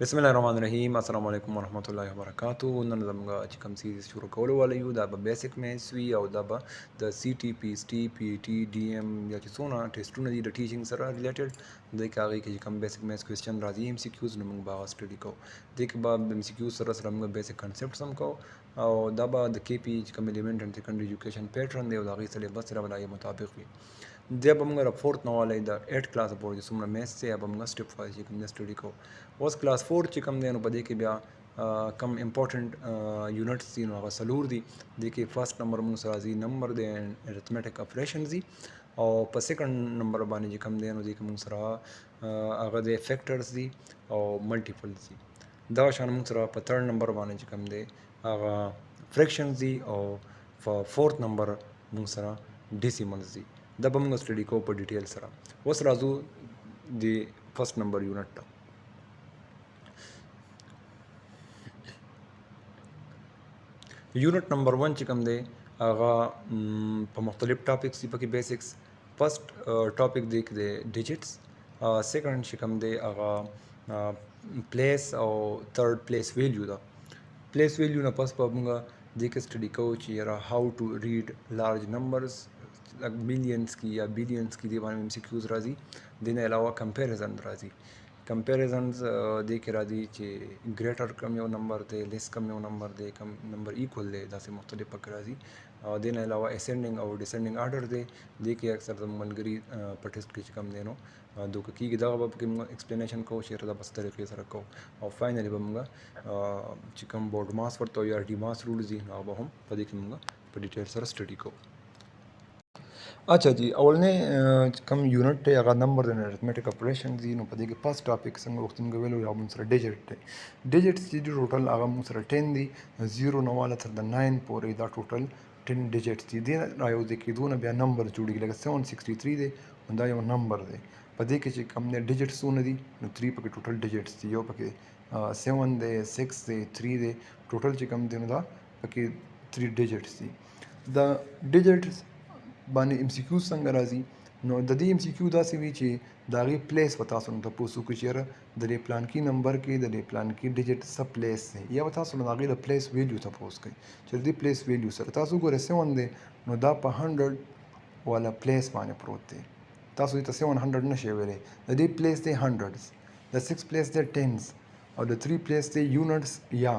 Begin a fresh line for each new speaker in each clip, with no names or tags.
بسم الله الرحمن الرحیم. السلام علیکم ورحمۃ الله وبرکاتہ. نن زموږ چې کوم سیریز شروع کولو والا یو دا به بیسک میث وي او دا به د سی ټي پی اس ټي پی ټي ډي ایم یا چې څونه ټیسټونه دي د ټیچینګ سره ریلیټډ دې کې هغې کې چې کوم بیسک میث کوېسچن راځي ایم سی کیوز نو موږ به هغه سټډي کوو. دې کې به ایم سی کیوز سره سره موږ بیسک کنسپټس هم کوو او دا به د کې پي چې کوم ایلیمنټ اینډ سیکنډري ایجوکیشن پیټرن دی او د هغې سلیبس سره به د هغې مطابق وي. دا به موږ فورت نه والی د 8 کلاس پورې چې څومره میث دی به موږ سټپ وایز چې کوم دی سټډي کوو. اوس کلاس 4 چې کوم دی نو په دې کې بیا کم امپورټنټ یونټس دي نو هغه څلور دي. دې کې فرست نمبر موږ سره راځي نمبر دی ارثمټیک اپریشنز دي او په سیکنډ نمبر باندې چې کوم دی نو دې کې موږ سره هغه دی فیکټرز دي او ملټیپلز دي. دا شان موږ سره په تھرډ نمبر باندې چې کوم دی هغه فریکشنز دي او په فورت نمبر موږ سره ډیسیملز دي. دا به موږ سټډي کوو په ډیټیل سره. اوس راځو د فرست نمبر یونټ ته. یونټ نمبر 1 چې کوم دی هغه په مختلف ټاپکس دي پکې بیسکس. فرست ټاپک دی کې دی ډیجټس، سیکنډ چې کوم دی هغه پلیس او تھرډ پلیس ویلیو ده. پلیس ویلیو نه پس به موږ دې کې سټډي کوو چې یاره هاو ټو ریډ لارج نمبرز ملینز کی یا بلینز کی دی باندې ایم سی کیوز راځي. دې نه علاوه کمپیریزن راځي. کمپیریزنز دې کې راځي چې ګریټر کم یو نمبر دی، لیس کم یو نمبر دی، کم نمبر ایکول دی، داسې مختلف پکې راځي. او دې نه علاوه اسینډنګ او ډیسینډنګ آرډر دی. دې کې اکثر زموږ ملګري په ټیسټ کې چې کم دی نو دوکه کېږي. دغه به پکې موږ ایکسپلینیشن کوو چې دا بس طریقې سره کوو او فاینلي به موږ چې کوم بورډ ماس ورته یا ډي ماس رولز دي نو هغه به هم په دې کې موږ په ډیټیل سره سټډي کوو. اچھا جی، اولنې کوم یونټ دی هغه نمبر د ارثمټیک اپریشن دي. نو په دې کې فرست ټاپک څنګه وخت موږ ویلو یا موږ سره ډیجټ دی. ډیجټس چې دي ټوټل هغه موږ سره 10 دي، 0 نه واله تر د 9 پورې دا ټوټل 10 ډیجټس دي. دې رايوځای کېدو نه بیا نمبر جوړېږي لکه 763 دی نو دا یو نمبر دی. په دې کې چې کوم دی ډیجټس څونه دي نو 3 پکې ټوټل ډیجټس دي. یو پکې 7 دی، 6 دی، 3 دی، ټوټل چې کوم دی نو دا پکې 3 ډیجټس دي. د ډیجټس باندې ایم سی کیو څنګه راځي نو د دې ایم سی کیو داسې وي چې د هغې پلیس به تاسو نه تپوس وکړي چې یاره د دې پلانکي نمبر کې د دې پلانکي ډیجټ څه پلیس دی، یا به تاسو نه د هغې د پلیس ویلیو تپوس کوي چې د دې پلیس ویلیو سره تاسو ګورئ 7 دی نو دا په 100 والا پلیس باندې پروت دی. تاسو دې ته 700 نشئ ویلی. د دې پلیس دی هنډرډز، د 6 پلیس دی ټینز او د 3 پلیس دی یونټس یا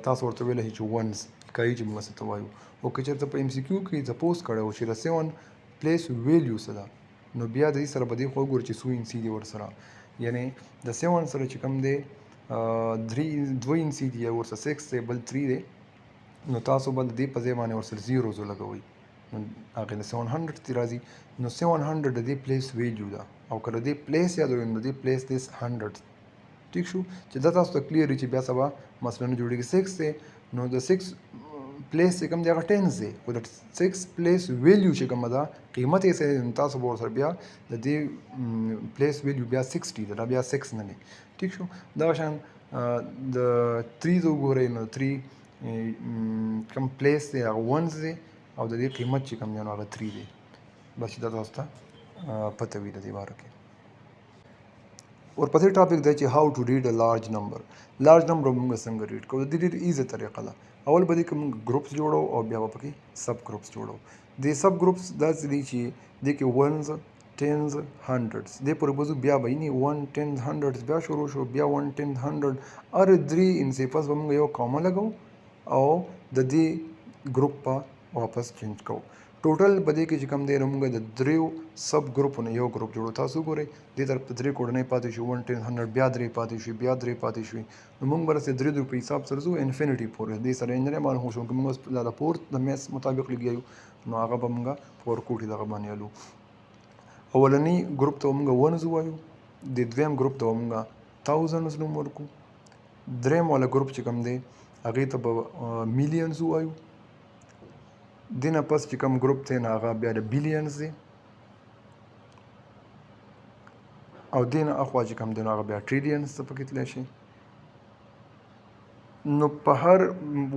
تاسو ورته ویلی چې ونز کایي چې موږ څه ته وایو. او که چېرته په ایم سی کیو کې تپوس کړی و چې د 7 پلیس ویلیو څه ده نو بیا د دې سره به دې خوا وګورو چې څو انسي دي ورسره. یعنې د 7 سره چې کوم دی 2 انسي دي یا ورسره 6 دی بل 3 دی نو تاسو به د دې په ځای باندې ورسره زیروز ولګوئ نو هغې د 700 تی راځي. نو 700 د دې پلیس ویلیو ده او که د دې پلیس یادوئ نو د دې پلیس دی 100. ټیک شو چې دا تاسو ته کلیر وي چې بیا سبا مثلا جوړېږي 6 دی نو د 6 پلیس چې کوم دی هغه 10 دی خو د 6 پلیس ویلیو چې کومه ده قیمت یې څه دی تاسو به ورسره بیا د دې پلیس ویلیو بیا 60 ده، دا بیا 6 نه دی. ټیک شو. دغه شان د 3 ته وګورئ نو 3 کوم پلیس دی هغه 1 دی او د دې قیمت چې کوم دی نو هغه 3 دی. بس دا تاسو ته پته وي د دې باره کې. ورپسې ټاپک دی چې هاو ټو ریډ ا لارج نمبر. لارج نمبر موږ څنګه ریډ کوو؟ د دې ډېر ایزي طریقه ده. اول به دې کې موږ ګروپس جوړو او بیا به پکې سب ګروپس جوړو. د سب ګروپس داسې دي چې دې کې ونز، ټینز، هنډرډز دې پورې به ځو بیا به یعنې 1 10 هنډرډز بیا شروع شو بیا 1 10 هنډرډ هر 3 انصفاس به موږ یو کامه لګو او د دې ګروپ په واپس چینج کوو. ټوټل په دې کې چې کوم دی نو موږ د 3 سب ګروپونو یو ګروپ جوړو. تاسو ګورئ دې طرف ته 3 کوډنۍ پاتې شو 1 10 100 بیا 3 پاتې شوي بیا 3 پاتې شوي نو موږ به رسې 3 په حساب سره ځو انفینټي پورې. دې سره انجینر معلوم شو که موږ د پورت د میث مطابق لګیایو نو هغه به موږ پور کوټي دغه باندې الو. اولنی ګروپ ته موږ ونز وایو، د دویم ګروپ ته موږ تاوزنز نوم ورکو، دریم والا ګروپ چې کوم دی هغې ته به میلیونز وایو. دې نه پس چې کوم ګروپ دی نو هغه بیا د بلیونز دی او دې نه اخوا چې کوم دی نو هغه بیا ټریلیونز ته پکې تللی شي. نو په هر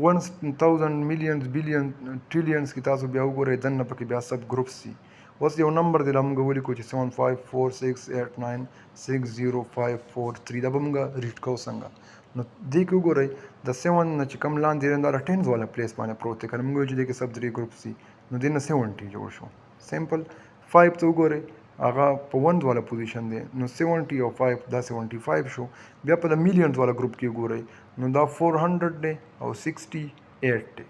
1000 میلیونز بلیون ټریلیونز کې تاسو بیا وګورئ دننه پکې بیا سب ګروپس دي. اوس یو نمبر دی موږ ولیکو چې 7546896054 دا به موږ ریډ کوو څنګه. نو دې کې وګورئ د 7 نه چې کوم لاندې دی دا ټینز والا پلیس باندې پروت دی. که موږ وایو چې دې کې سب 3 ګروپ سي نو دې نه 70 جوړ شو. سمپل 5 ته وګورئ هغه په 1 والا پوزیشن دی نو 70 او 5 دا 75 شو. بیا په د میلیونز والا ګروپ کې وګورئ نو دا 400 دی او 68 دی.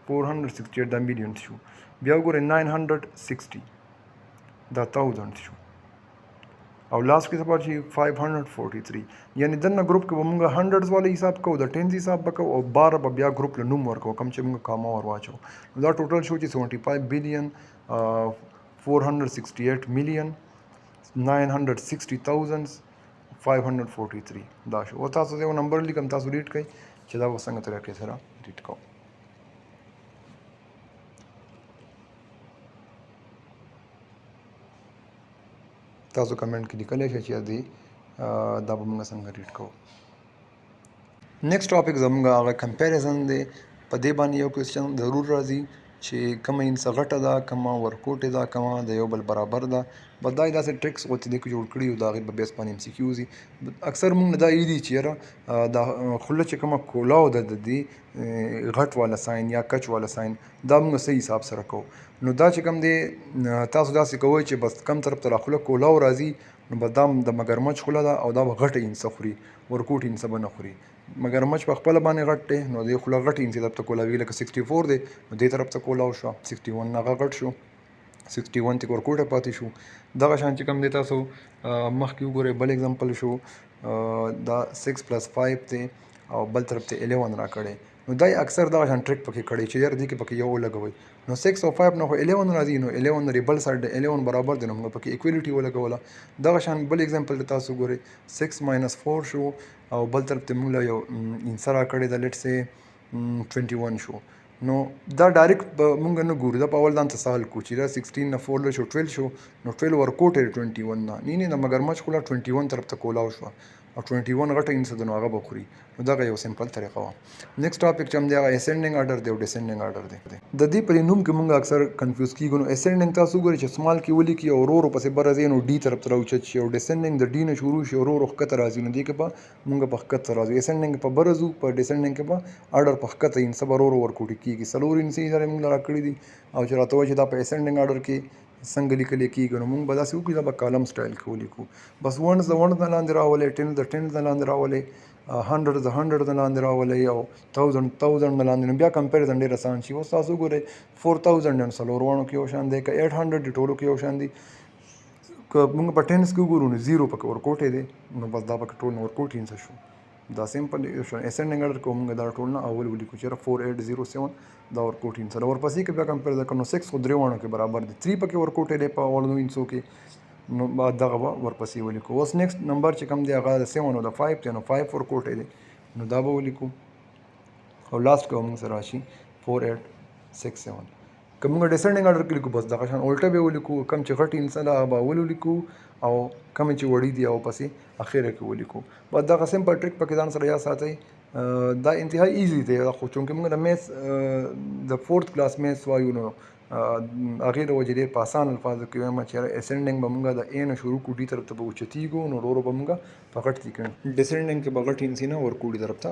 468 دا میلیون شو. بیا وګورئ 960 دا 1000 شو او لاست کې څه پاتې شي 543. یعنی دنه ګروپ کې به موږ هنډرډز والا حساب کوو د ټینز حساب به کوو او 12 به بیا ګروپ له نوم ورکوو کوم چې موږ کاما ور واچو. نو دا ټوټل شو چې 75 بلین 468 million 960,543 دا شو. او تاسو یو نمبر لیکم تاسو ریډ کړئ چې دا څنګه طریقې سره ریډ کوو. تاسو کمنټ کې لیکلی شئ چې دا به موږ څنګه ریډ کوو. نیکسټ ټاپک زموږ هغه کمپیریزن دی. په دې باندې یو کوېسچن ضرور راځي چې کومه انسه غټه ده کومه ورکوټې ده کومه د یو بل برابر ده. بس دا داسې ټریکس غوندې دې کې جوړ کړي یو د هغې په بیس باندې MCQs دي. اکثر موږ نه دا یې دي چې یاره دا خوله چې کومه کولاو ده د دې غټ والا ساین یا کچ والا ساین دا موږ صحیح حساب سره کوو. نو دا چې کوم دی تاسو داسې کوئ چې بس کم طرف ته خوله کولاو راځي نو بس دا د مګرمچ خوله ده او دا به غټه انسه خوري ورکوټ انسه به نه خوري. مګرمچ په خپله باندې غټ دی نو دې خوله غټ انسې طرف ته کولاوي لکه 64 دی نو دې طرف ته کولاو شو 61 هغه غټ شو 61 ته ورکوټه پاتې شو. دغه شان چې کوم دی تاسو مخکې وګورئ بل اگزامپل شو دا 6 + 5 دی او بل طرف ته 11 راکړی. نو دا اکثر دغه شان ټریک پکې کړی چې یار دې کې پکې یو ولګوئ نو 6 او 5 نه خو 11 راځي نو 11 لري بل سایډ 11 برابر دی نو موږ پکې ایکویلیټي ولګوله. دغه شان بل اگزامپل تاسو ګورئ 6 - 4 شو او بل طرف ته موږ یو انسر راکړی دا لیټ سي 21 شو. نو دا ډایرکټ موږ نه ګورو دا په اول ځان ته سوال کوو چې دا 16 نه 4 شو 12 شو نو 12 ورکوټ 21 نه نه د مګرمچ خوله 21 طرف ته کولاو شو او 21 غټه انسه ده نو هغه به خوري. نو دغه یو سمپل طریقه وه. نیکسټ ټاپک چې هم دی هغه اسینډنګ آرډر دی او ډسینډنګ آرډر دی. د دې په نوم کې موږ اکثر کنفیوز کیږو. نو اسینډنګ تاسو ګورئ چې سمال کې ولیکي او ورو ورو پسې بر راځي نو ډي طرف ته راوچت شي او ډسینډنګ د ډي نه شروع شي ورو ورو ښکته راځي نو دې کې به موږ په ښکته راځو. اسینډنګ په بر ځو په ډسینډنګ کې به آرډر په ښکته انسه به ورو ورو ورکوټي کېږي. څلور انسې سره موږ راکړي دي او چې راته وایي چې دا په اسینډنګ آرډر کې څنګه لیکلی کېږي نو موږ به داسې وکړو دا به کالم سټایل کې ولیکو. بس ونډز د ونډز نه لاندې راولئ ټینز د ټینز نه لاندې راولئ هنډرډز د هنډرډ نه لاندې راولئ او 1000 نه لاندې نو بیا کمپیریزن ډېر اسان شي. اوس تاسو وګورئ 4000 نن څلور واړو کې یو شان دی که 800 د ټولو کې یو شان دي. که موږ په ټینز کې وګورو نو 0 پکې ورکوټې دی نو بس دا پکې ټول نه ورکوټ انسه شو. دا سمپل اسینډنګ آرډر کې موږ دا ټول نه اول ولیکو چې 4807 دا ورکوټ انسه ده. ورپسې کې بیا کمپیریزن کړو 6 خو درې واړو کې برابر دي 3 پکې ورکوټې دی په اولو انسو کې نو دغه به ورپسې ولیکو. اوس نیکسټ نمبر چې کوم دی هغه د 7 او د 5 دی نو 5 ورکوټې دی نو دا به ولیکو او لاست کې موږ سره راشي 4867. که موږ ډسینډنګ آرډر کې لیکو بس دغه شان الټه به ولیکو کم چې غټ انسه ده هغه به اول ولیکو او کم چې وړي دي او پسې اخره کې ولیکو. بس دغه سمپل ټریک پکې ځان سره یاد ساتئ. دا انتهایی ایزي دی خو چونکې موږ د میث د 4th کلاس میث وایو نو هغې د وجې ډېر په اسان الفاظو کې وایم چې اسینډنګ به موږ د A نه شروع کړو ډي طرف ته به اوچتېږو نو ورو ورو به موږ په غټ کې کړو. ډسینډنګ کې به غټ انسي نه ورکوړي طرف ته